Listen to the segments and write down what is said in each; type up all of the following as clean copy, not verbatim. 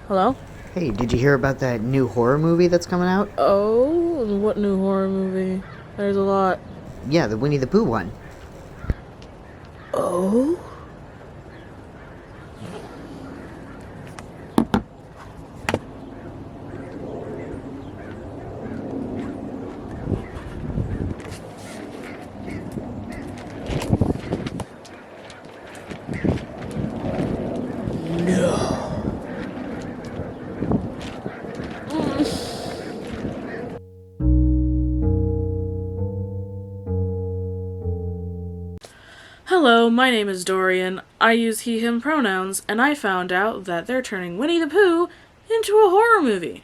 Hello? Hey, did you hear about that new horror movie that's coming out? Oh, what new horror movie? There's a lot. Yeah, the Winnie the Pooh one. Oh? Hello, my name is Dorian. I use he, him pronouns, and I found out that they're turning Winnie the Pooh into a horror movie.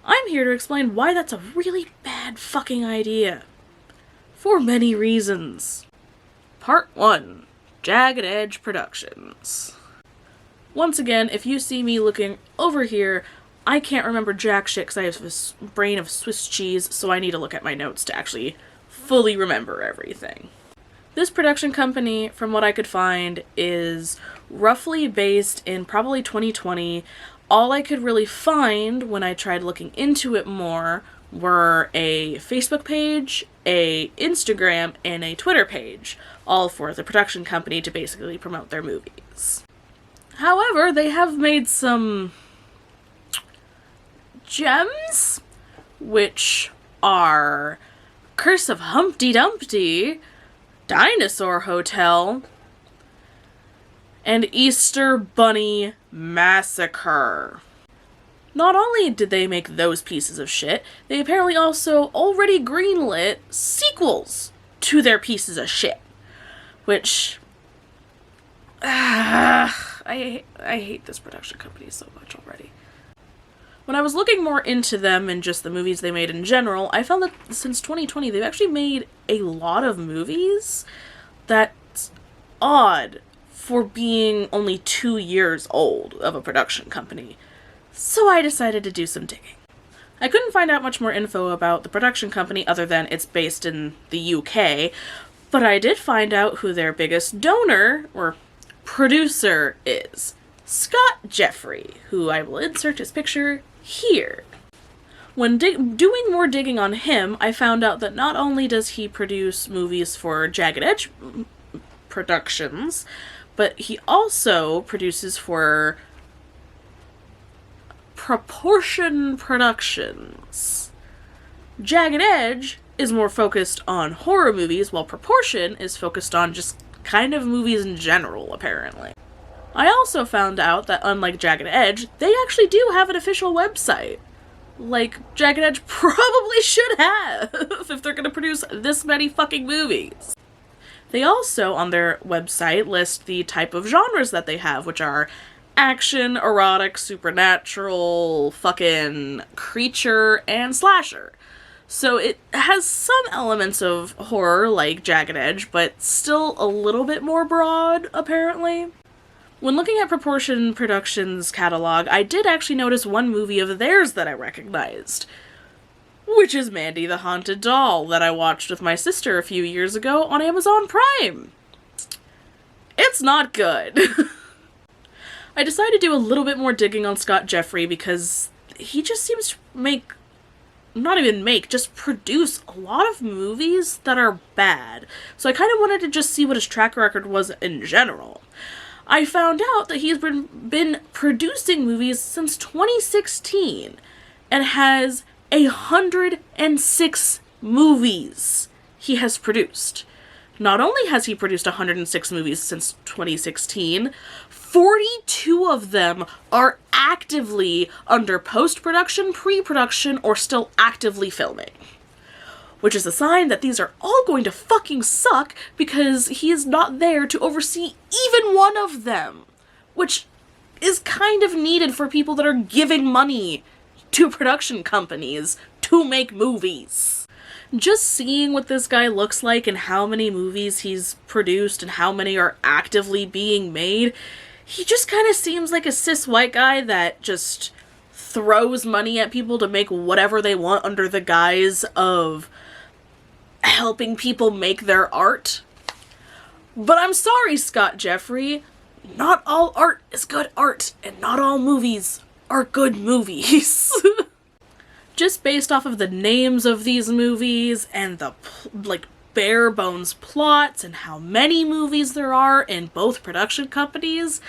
I'm here to explain why that's a really bad fucking idea. For many reasons. Part 1. Jagged Edge Productions. Once again, if you see me looking over here, I can't remember jack shit because I have this brain of Swiss cheese, so I need to look at my notes to actually fully remember everything. This production company, from what I could find, is roughly based in probably 2020. All I could really find when I tried looking into it more were a Facebook page, a Instagram, and a Twitter page, all for the production company to basically promote their movies. However, they have made some gems, which are Curse of Humpty Dumpty, Dinosaur Hotel, and Easter Bunny Massacre. Not only did they make those pieces of shit, they apparently also already greenlit sequels to their pieces of shit. Which... I hate this production company so much already. When I was looking more into them and just the movies they made in general, I found that since 2020 they've actually made a lot of movies. That's odd for being only 2 years old of a production company. So I decided to do some digging. I couldn't find out much more info about the production company other than it's based in the UK, but I did find out who their biggest donor, or producer, is. Scott Jeffrey, who I will insert his picture here. When doing more digging on him, I found out that not only does he produce movies for Jagged Edge Productions, but he also produces for Proportion Productions. Jagged Edge is more focused on horror movies, while Proportion is focused on just kind of movies in general, apparently. I also found out that unlike Jagged Edge, they actually do have an official website. Like, Jagged Edge probably should have, if they're gonna produce this many fucking movies. They also, on their website, list the type of genres that they have, which are action, erotic, supernatural, fucking creature, and slasher. So it has some elements of horror, like Jagged Edge, but still a little bit more broad, apparently. When looking at Proportion Productions' catalog, I did actually notice one movie of theirs that I recognized, which is Mandy the Haunted Doll, that I watched with my sister a few years ago on Amazon Prime. It's not good. I decided to do a little bit more digging on Scott Jeffrey because he just seems to just produce a lot of movies that are bad. So I kind of wanted to just see what his track record was in general. I found out that he's been producing movies since 2016 and has 106 movies he has produced. Not only has he produced 106 movies since 2016, 42 of them are actively under post-production, pre-production, or still actively filming. Which is a sign that these are all going to fucking suck because he is not there to oversee even one of them. Which is kind of needed for people that are giving money to production companies to make movies. Just seeing what this guy looks like and how many movies he's produced and how many are actively being made, he just kind of seems like a cis white guy that just throws money at people to make whatever they want under the guise of helping people make their art. But I'm sorry, Scott Jeffrey, not all art is good art, and not all movies are good movies. Just based off of the names of these movies and the, bare bones plots and how many movies there are in both production companies,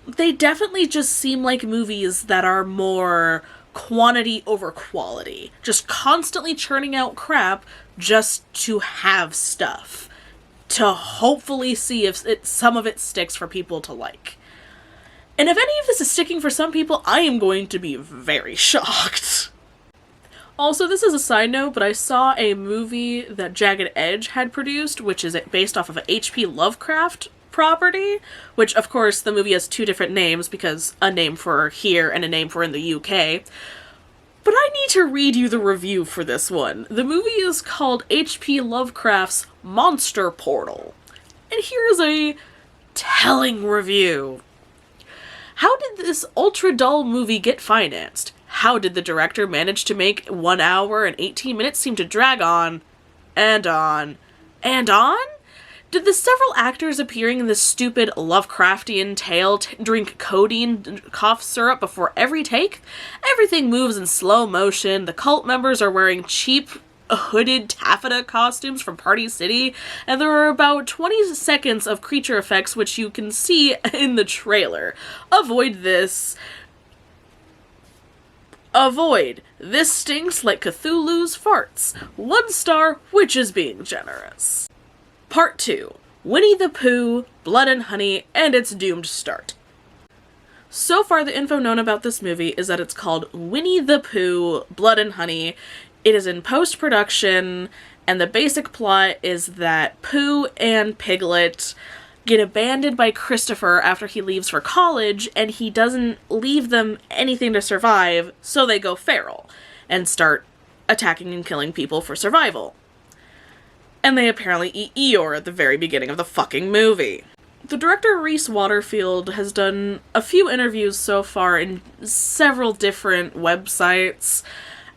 they definitely just seem like movies that are more quantity over quality. Just constantly churning out crap just to have stuff. To hopefully see if some of it sticks for people to like. And if any of this is sticking for some people, I am going to be very shocked. Also, this is a side note, but I saw a movie that Jagged Edge had produced, which is based off of an H.P. Lovecraft property, which, of course, the movie has two different names, because a name for here and a name for in the UK. But I need to read you the review for this one. The movie is called H.P. Lovecraft's Monster Portal. And here's a telling review. How did this ultra-dull movie get financed? How did the director manage to make 1 hour and 18 minutes seem to drag on, and on, and on? Did the several actors appearing in this stupid Lovecraftian tale drink codeine cough syrup before every take? Everything moves in slow motion, the cult members are wearing cheap hooded taffeta costumes from Party City, and there are about 20 seconds of creature effects which you can see in the trailer. Avoid this. Avoid. This stinks like Cthulhu's farts. 1 star, which is being generous. Part 2. Winnie the Pooh, Blood and Honey, and its doomed start. So far, the info known about this movie is that it's called Winnie the Pooh, Blood and Honey. It is in post-production, and the basic plot is that Pooh and Piglet get abandoned by Christopher after he leaves for college, and he doesn't leave them anything to survive, so they go feral and start attacking and killing people for survival. And they apparently eat Eeyore at the very beginning of the fucking movie. The director, Reese Waterfield, has done a few interviews so far in several different websites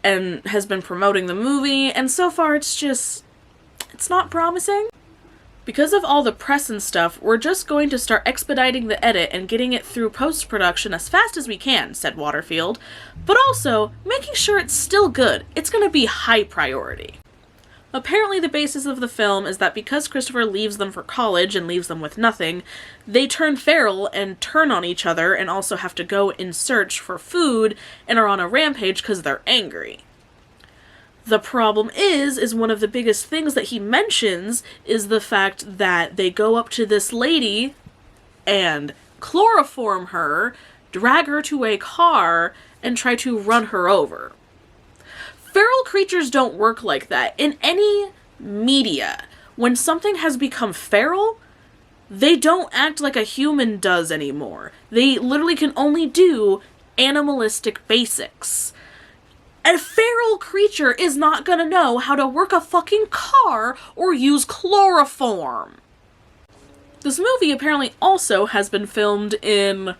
and has been promoting the movie, and so far it's not promising. Because of all the press and stuff, we're just going to start expediting the edit and getting it through post-production as fast as we can, said Waterfield, but also making sure it's still good. It's going to be high priority. Apparently the basis of the film is that because Christopher leaves them for college and leaves them with nothing, they turn feral and turn on each other and also have to go in search for food and are on a rampage because they're angry. The problem is one of the biggest things that he mentions is the fact that they go up to this lady and chloroform her, drag her to a car, and try to run her over. Feral creatures don't work like that. In any media, when something has become feral, they don't act like a human does anymore. They literally can only do animalistic basics. A feral creature is not gonna know how to work a fucking car or use chloroform. This movie apparently also has been filmed in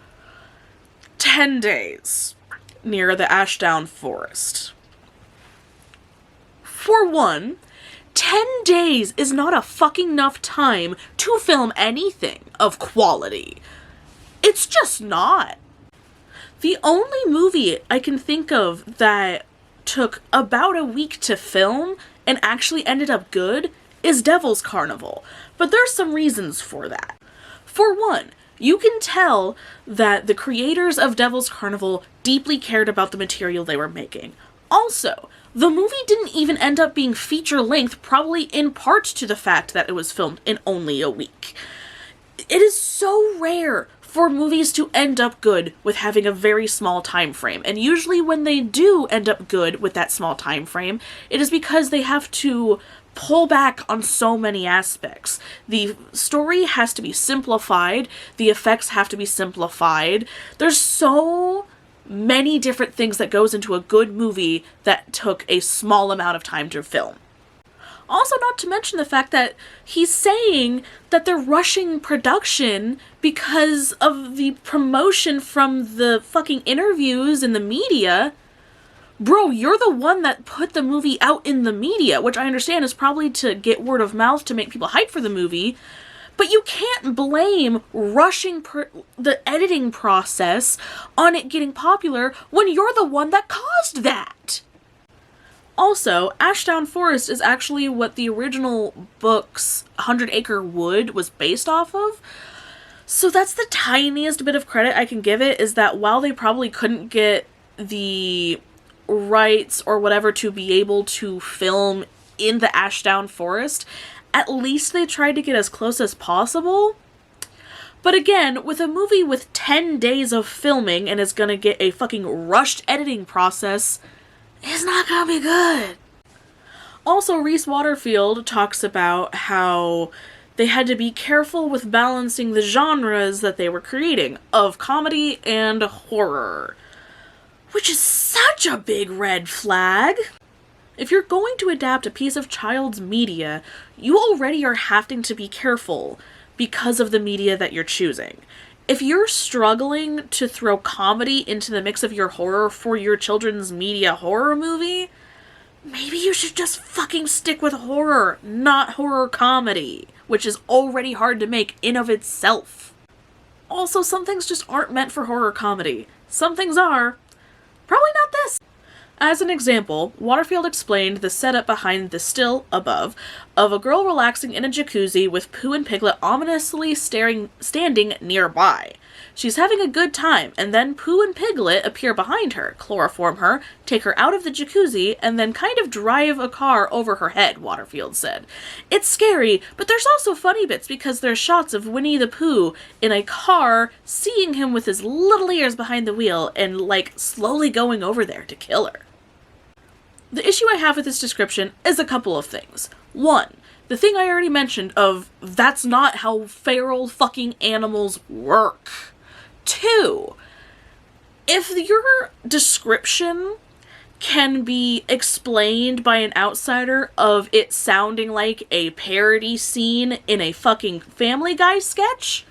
10 days near the Ashdown Forest. For one, 10 days is not a fucking enough time to film anything of quality. It's just not. The only movie I can think of that took about a week to film and actually ended up good is Devil's Carnival, but there's some reasons for that. For one, you can tell that the creators of Devil's Carnival deeply cared about the material they were making. Also, the movie didn't even end up being feature-length, probably in part to the fact that it was filmed in only a week. It is so rare for movies to end up good with having a very small time frame, and usually when they do end up good with that small time frame, it is because they have to pull back on so many aspects. The story has to be simplified, the effects have to be simplified. There's so many different things that goes into a good movie that took a small amount of time to film. Also, not to mention the fact that he's saying that they're rushing production because of the promotion from the fucking interviews in the media. Bro, you're the one that put the movie out in the media, which I understand is probably to get word of mouth to make people hype for the movie. But you can't blame rushing the editing process on it getting popular when you're the one that caused that. Also, Ashdown Forest is actually what the original book's 100 Acre Wood was based off of. So that's the tiniest bit of credit I can give it, is that while they probably couldn't get the rights or whatever to be able to film in the Ashdown Forest, at least they tried to get as close as possible. But again, with a movie with 10 days of filming and is gonna get a fucking rushed editing process, it's not gonna be good. Also, Reese Waterfield talks about how they had to be careful with balancing the genres that they were creating, of comedy and horror. Which is such a big red flag! If you're going to adapt a piece of child's media, you already are having to be careful because of the media that you're choosing. If you're struggling to throw comedy into the mix of your horror for your children's media horror movie, maybe you should just fucking stick with horror, not horror comedy, which is already hard to make in of itself. Also, some things just aren't meant for horror comedy. Some things are. Probably not this. As an example, Waterfield explained the setup behind the still above of a girl relaxing in a jacuzzi with Pooh and Piglet ominously standing nearby. She's having a good time, and then Pooh and Piglet appear behind her, chloroform her, take her out of the jacuzzi, and then kind of drive a car over her head, Waterfield said. It's scary, but there's also funny bits because there's shots of Winnie the Pooh in a car, seeing him with his little ears behind the wheel, and, slowly going over there to kill her. The issue I have with this description is a couple of things. One, the thing I already mentioned of that's not how feral fucking animals work. Two, if your description can be explained by an outsider of it sounding like a parody scene in a fucking Family Guy sketch,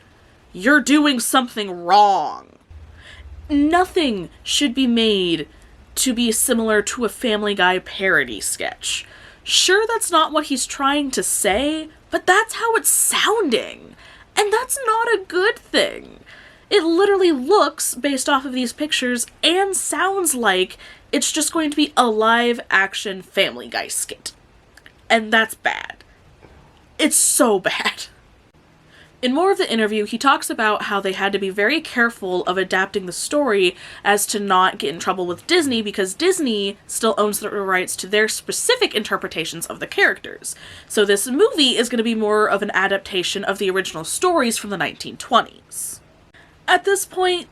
you're doing something wrong. Nothing should be made to be similar to a Family Guy parody sketch. Sure, that's not what he's trying to say, but that's how it's sounding. And that's not a good thing. It literally looks, based off of these pictures, and sounds like it's just going to be a live-action Family Guy skit. And that's bad. It's so bad. In more of the interview, he talks about how they had to be very careful of adapting the story as to not get in trouble with Disney, because Disney still owns the rights to their specific interpretations of the characters. So this movie is going to be more of an adaptation of the original stories from the 1920s. At this point,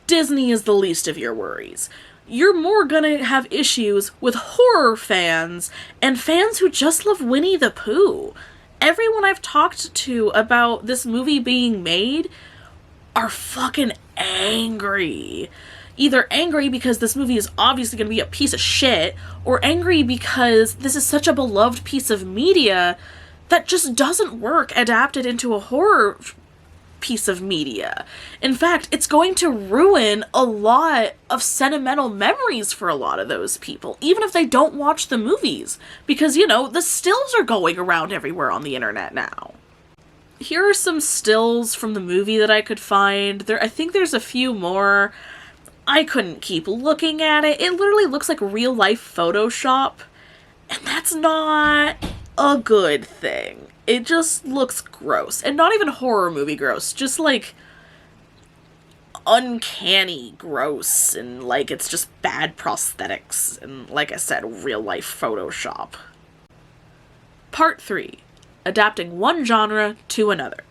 Disney is the least of your worries. You're more gonna have issues with horror fans and fans who just love Winnie the Pooh. Everyone I've talked to about this movie being made are fucking angry. Either angry because this movie is obviously going to be a piece of shit, or angry because this is such a beloved piece of media that just doesn't work adapted into a horror piece of media. In fact, it's going to ruin a lot of sentimental memories for a lot of those people, even if they don't watch the movies, because, the stills are going around everywhere on the internet now. Here are some stills from the movie that I could find. I think there's a few more. I couldn't keep looking at it. It literally looks like real-life Photoshop, and that's not a good thing. It just looks gross. And not even horror movie gross. Just, uncanny gross. And, it's just bad prosthetics. And, like I said, real-life Photoshop. Part 3. Adapting one genre to another.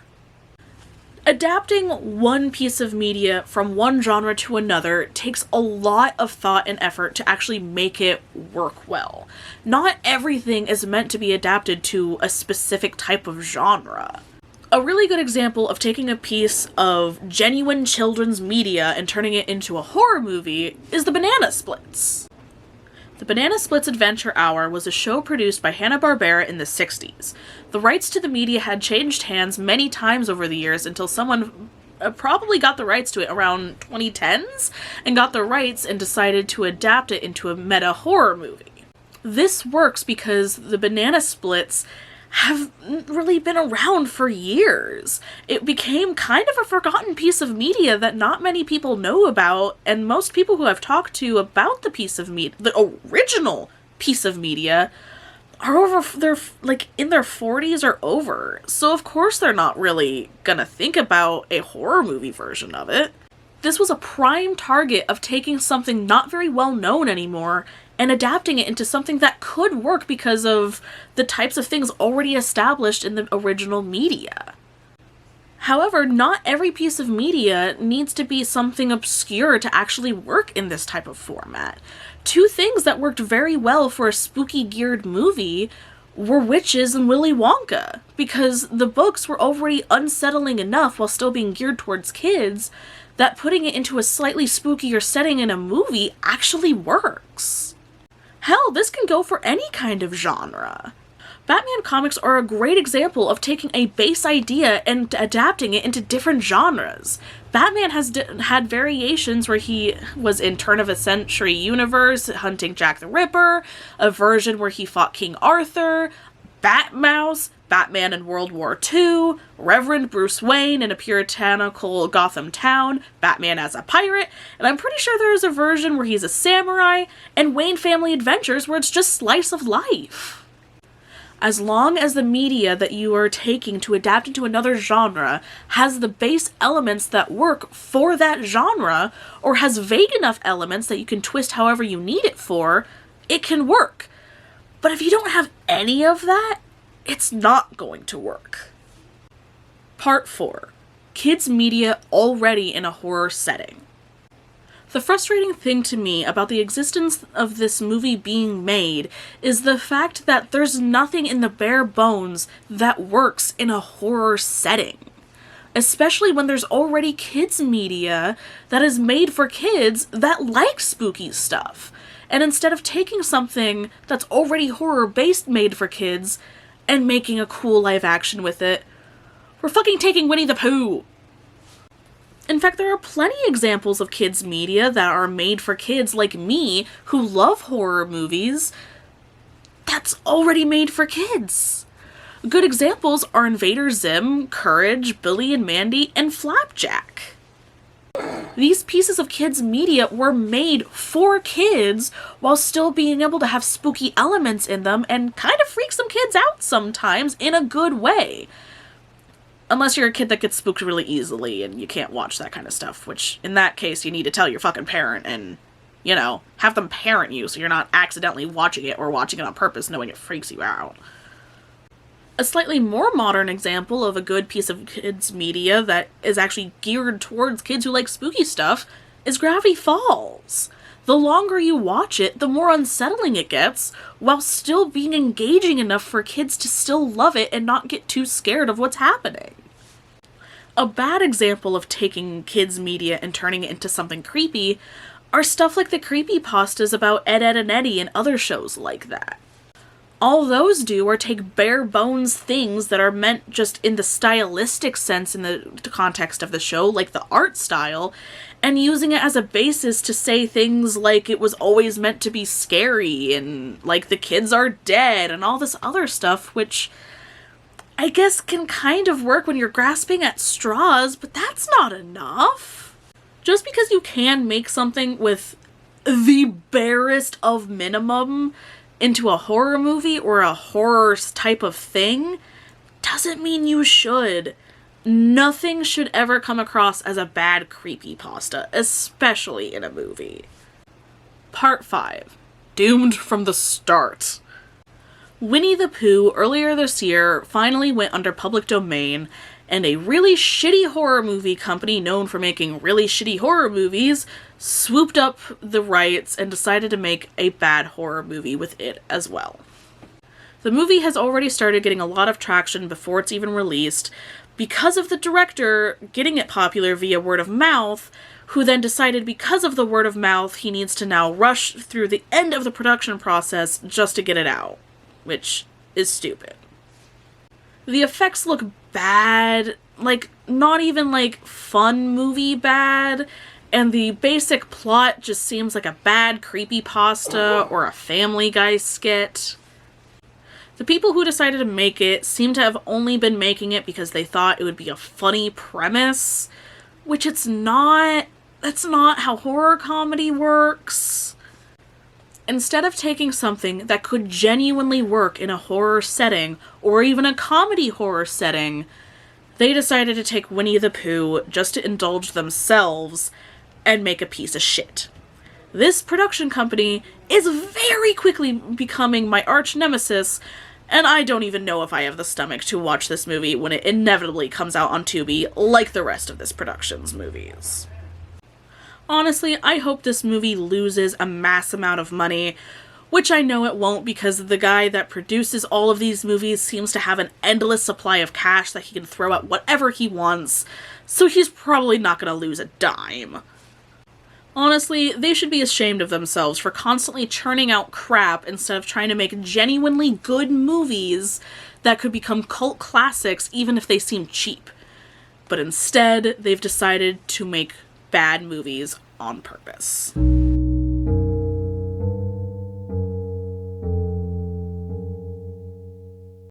Adapting one piece of media from one genre to another takes a lot of thought and effort to actually make it work well. Not everything is meant to be adapted to a specific type of genre. A really good example of taking a piece of genuine children's media and turning it into a horror movie is the Banana Splits. The Banana Splits Adventure Hour was a show produced by Hanna-Barbera in the 60s. The rights to the media had changed hands many times over the years until someone probably got the rights to it around 2010s and got the rights and decided to adapt it into a meta horror movie. This works because the Banana Splits have really been around for years. It became kind of a forgotten piece of media that not many people know about, and most people who I've talked to about the piece of media, the original piece of media, are in their 40s or over. So of course they're not really gonna think about a horror movie version of it. This was a prime target of taking something not very well known anymore and adapting it into something that could work because of the types of things already established in the original media. However, not every piece of media needs to be something obscure to actually work in this type of format. Two things that worked very well for a spooky-geared movie were Witches and Willy Wonka, because the books were already unsettling enough while still being geared towards kids that putting it into a slightly spookier setting in a movie actually works. Hell, this can go for any kind of genre. Batman comics are a great example of taking a base idea and adapting it into different genres. Batman has had variations where he was in turn-of-a-century universe, hunting Jack the Ripper, a version where he fought King Arthur, Batmouse, Batman in World War II, Reverend Bruce Wayne in a puritanical Gotham town, Batman as a pirate, and I'm pretty sure there is a version where he's a samurai, and Wayne Family Adventures where it's just slice of life. As long as the media that you are taking to adapt into another genre has the base elements that work for that genre, or has vague enough elements that you can twist however you need it for, it can work. But if you don't have any of that, it's not going to work. Part 4. Kids media already in a horror setting. The frustrating thing to me about the existence of this movie being made is the fact that there's nothing in the bare bones that works in a horror setting. Especially when there's already kids media that is made for kids that like spooky stuff. And instead of taking something that's already horror-based made for kids and making a cool live action with it, we're fucking taking Winnie the Pooh. In fact, there are plenty examples of kids media that are made for kids like me who love horror movies that's already made for kids. Good examples are Invader Zim, Courage, Billy and Mandy, and Flapjack. These pieces of kids media were made for kids while still being able to have spooky elements in them and kind of freak some kids out sometimes in a good way. Unless you're a kid that gets spooked really easily and you can't watch that kind of stuff, which in that case you need to tell your fucking parent and, have them parent you so you're not accidentally watching it or watching it on purpose knowing it freaks you out. A slightly more modern example of a good piece of kids media that is actually geared towards kids who like spooky stuff is Gravity Falls. The longer you watch it, the more unsettling it gets, while still being engaging enough for kids to still love it and not get too scared of what's happening. A bad example of taking kids media and turning it into something creepy are stuff like the creepypastas about Ed, Ed, and Eddie and other shows like that. All those do are take bare bones things that are meant just in the stylistic sense in the context of the show, like the art style, and using it as a basis to say things like it was always meant to be scary and like the kids are dead and all this other stuff, which I guess can kind of work when you're grasping at straws, but that's not enough. Just because you can make something with the barest of minimum into a horror movie or a horror type of thing doesn't mean you should. Nothing should ever come across as a bad creepypasta, especially in a movie. Part 5. Doomed from the start. Winnie the Pooh earlier this year finally went under public domain, and a really shitty horror movie company known for making really shitty horror movies swooped up the rights and decided to make a bad horror movie with it as well. The movie has already started getting a lot of traction before it's even released because of the director getting it popular via word of mouth, who then decided because of the word of mouth he needs to now rush through the end of the production process just to get it out, which is stupid. The effects look bad, like, not even, like, fun movie bad, and the basic plot just seems like a bad creepypasta or a Family Guy skit. The people who decided to make it seem to have only been making it because they thought it would be a funny premise, which it's not. That's not how horror comedy works. Instead of taking something that could genuinely work in a horror setting, or even a comedy horror setting, they decided to take Winnie the Pooh just to indulge themselves and make a piece of shit. This production company is very quickly becoming my arch nemesis, and I don't even know if I have the stomach to watch this movie when it inevitably comes out on Tubi, like the rest of this production's movies. Honestly, I hope this movie loses a mass amount of money, which I know it won't because the guy that produces all of these movies seems to have an endless supply of cash that he can throw at whatever he wants, so he's probably not going to lose a dime. Honestly, they should be ashamed of themselves for constantly churning out crap instead of trying to make genuinely good movies that could become cult classics even if they seem cheap. But instead, they've decided to make bad movies on purpose.